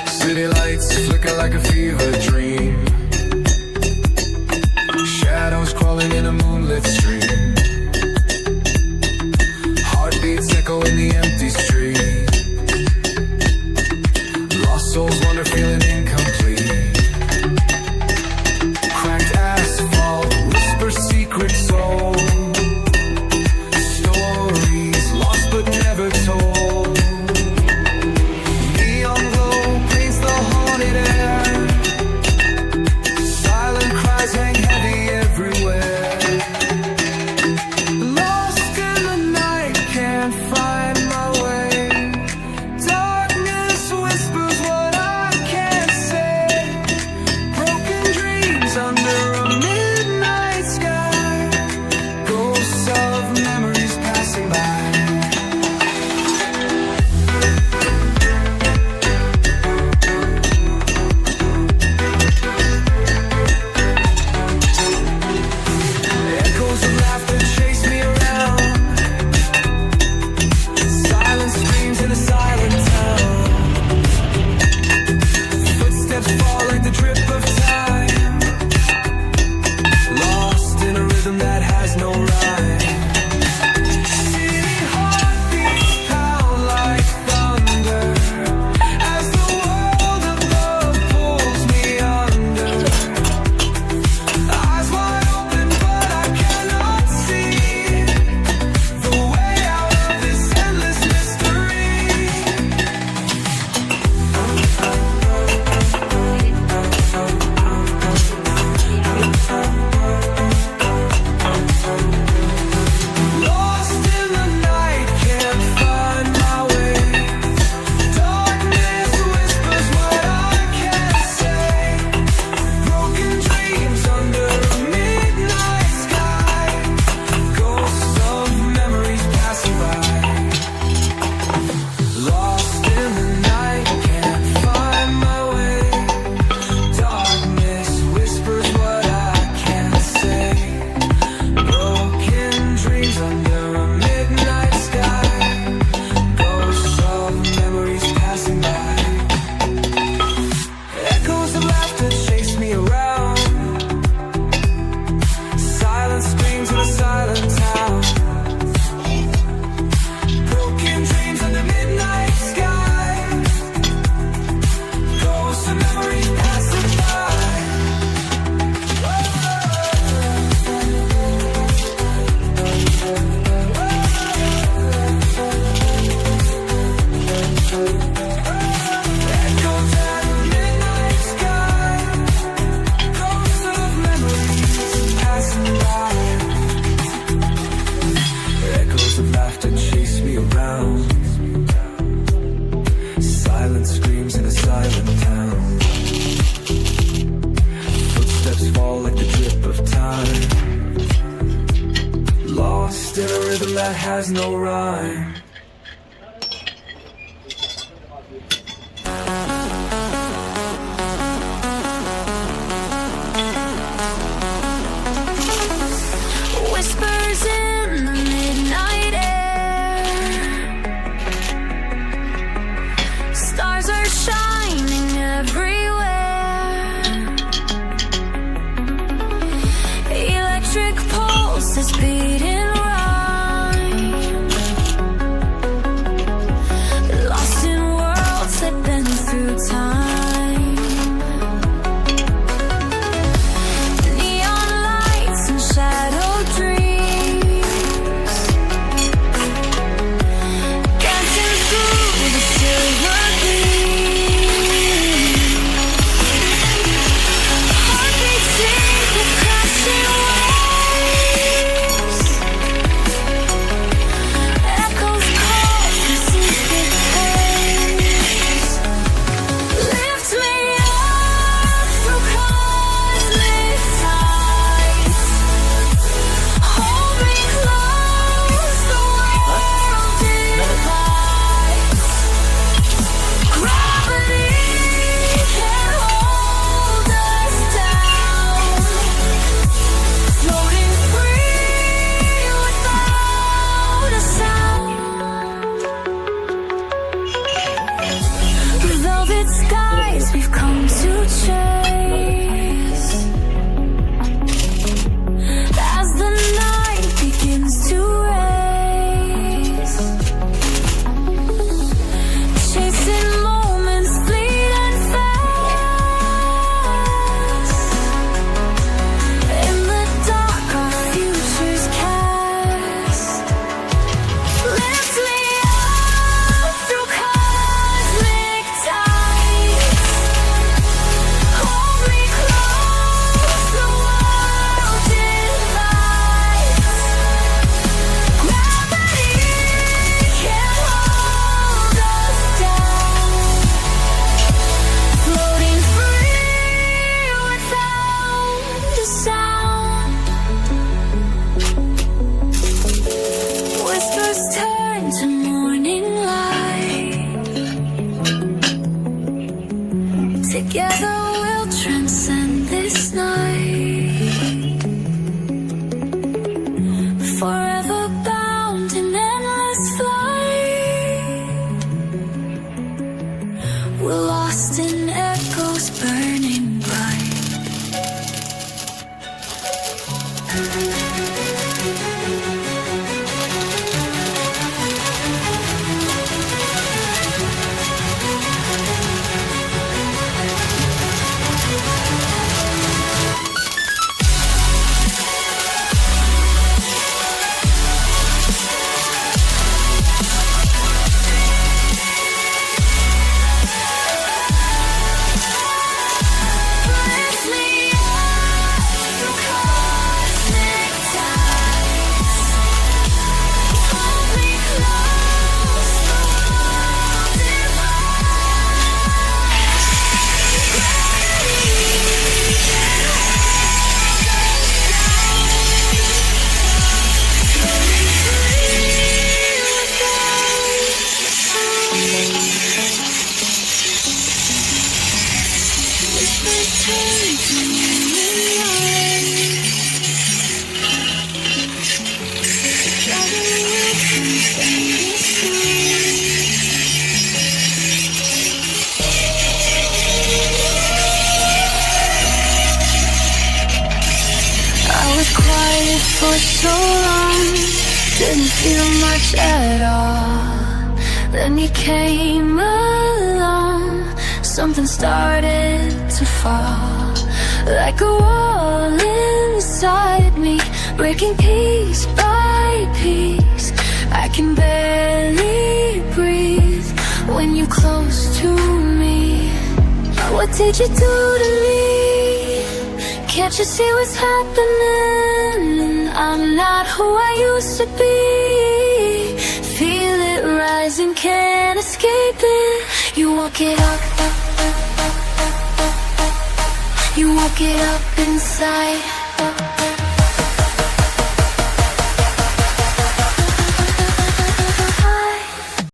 City lights flicker like a fever dream. Shadows crawling in a moonlit stream. Heartbeats echo in the empty street. Lost souls wander feeling incomplete. Cracked asphalt, whisper secret soul. Stories lost but never told. Neon glow paints the haunted air. Silent cries hang heavy everywhere. Lost in the night, can't find my way. Darkness whispers what I can't say. Broken dreams under a midnight sky. Ghosts of memories passing by. Echoes of laughter chase me around. Silent screams in a silent town. Footsteps fall like the drip of time. Lost in a rhythm that has no rhyme. City heartbeats pound like thunder as the world above pulls me under. Eyes wide open, but I cannot see the way out of this endless mystery. Lost in the night, can't find my way. Darkness whispers what I can't say. Broken dreams under a midnight sky. Ghosts of memories passing by. Lost in the night, can't find my way. Darkness whispers what I can't say. Broken dreams under a midnight sky. Ghosts of memories passing by. Echoes of laughter chase me around. Silent screams in a silent town. Broken dreams under midnight sky. Ghosts of memories passing by. Echoes at midnight sky. Ghosts of memories passing by. Echoes of laughter chase me around. Silent screams in a silent town. Footsteps fall like the drip of time. Lost in a rhythm that has no rhyme. Whispers in the midnight air. Stars are shining everywhere. Electric pulses beating rhyme. Lost in worlds that bend through time. Neon lights and shadow dreams. Dancing through the silver gleam. Heartbeats sink with crashing waves. Lift me up from cosmic tides. Hold me close, the world divides. I was quiet for so long, didn't feel much at all. Then you came along, something started to fall, like a wall inside me, breaking piece by piece. I can barely breathe when you're close to me. What did you do to me? Can't you see what's happening? I'm not who I used to be. Feel it rising, can't escape it. You walk it up, you walk it up inside.